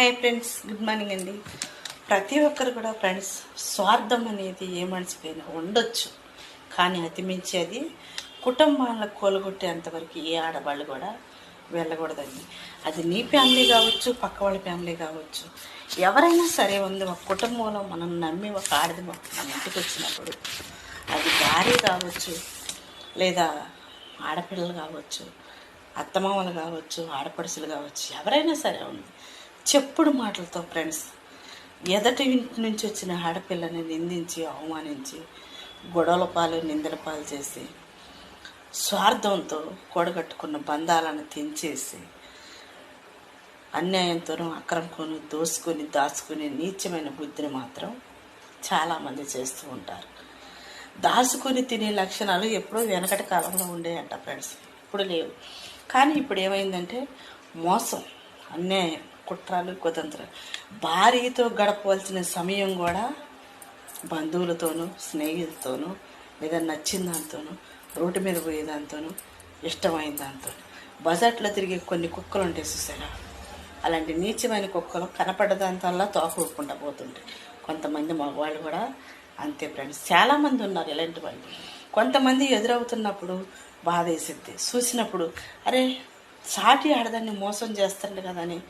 Hi friends, good morning అండి. ప్రతి ఒక్కరు కూడా ఫ్రెండ్స్, స్వార్థం అనేది ఏ మనిషికైనా ఉండొచ్చు, కానీ అతిమించి అది కుటుంబాలను కూలగొట్టేంతవరకు ఏ ఆడవాళ్ళు కూడా వెళ్ళకూడదండి. అది నీ ఫ్యామిలీ కావచ్చు, పక్క వాళ్ళ ఫ్యామిలీ కావచ్చు, ఎవరైనా సరే ఉంది. ఒక కుటుంబంలో మనం నమ్మి ఒక ఆడది మన ఇంటికి వచ్చినప్పుడు, అది భార్య కావచ్చు, లేదా ఆడపిల్లలు కావచ్చు, అత్తమామలు కావచ్చు, ఆడపడుచులు కావచ్చు, ఎవరైనా సరే ఉంది. చెప్పుడు మాటలతో ఫ్రెండ్స్, ఎదటి ఇంటి నుంచి వచ్చిన ఆడపిల్లని నిందించి, అవమానించి, గొడవల పాలు, నిందల పాలు చేసి, స్వార్థంతో కూడగట్టుకున్న బంధాలను తెంచేసి, అన్యాయంతోనూ అక్రమంతోనూ దోసుకొని దాచుకునే నీచమైన బుద్ధిని మాత్రం చాలామంది చేస్తూ ఉంటారు. దాచుకొని తినే లక్షణాలు ఎప్పుడో వెనకటి కాలంలో ఉండేయంట ఫ్రెండ్స్, ఇప్పుడు లేవు. కానీ ఇప్పుడు ఏమైందంటే మోసం, అన్యాయం, కుట్రలు, కుతంత్రాలు. భార్యతో గడపవలసిన సమయం కూడా బంధువులతోనూ, స్నేహితులతోనూ, లేదా నచ్చిన దాంతోనూ, రోడ్డు మీద పోయేదాంతోనూ, ఇష్టమైన దాంతో. బజార్లో తిరిగే కొన్ని కుక్కలు ఉంటాయి చూసారా, అలాంటి నీచమైన కుక్కలు కనపడ్డదాంతల్లా తోకకుండా పోతుంటాయి. కొంతమంది మగవాళ్ళు కూడా అంతే ఫ్రెండ్స్, చాలామంది ఉన్నారు ఇలాంటి వాళ్ళు. కొంతమంది ఎదురవుతున్నప్పుడు బాధ వేసిద్ది, చూసినప్పుడు అరే సాటి ఆడదాన్ని మోసం చేస్తాడు కదా అని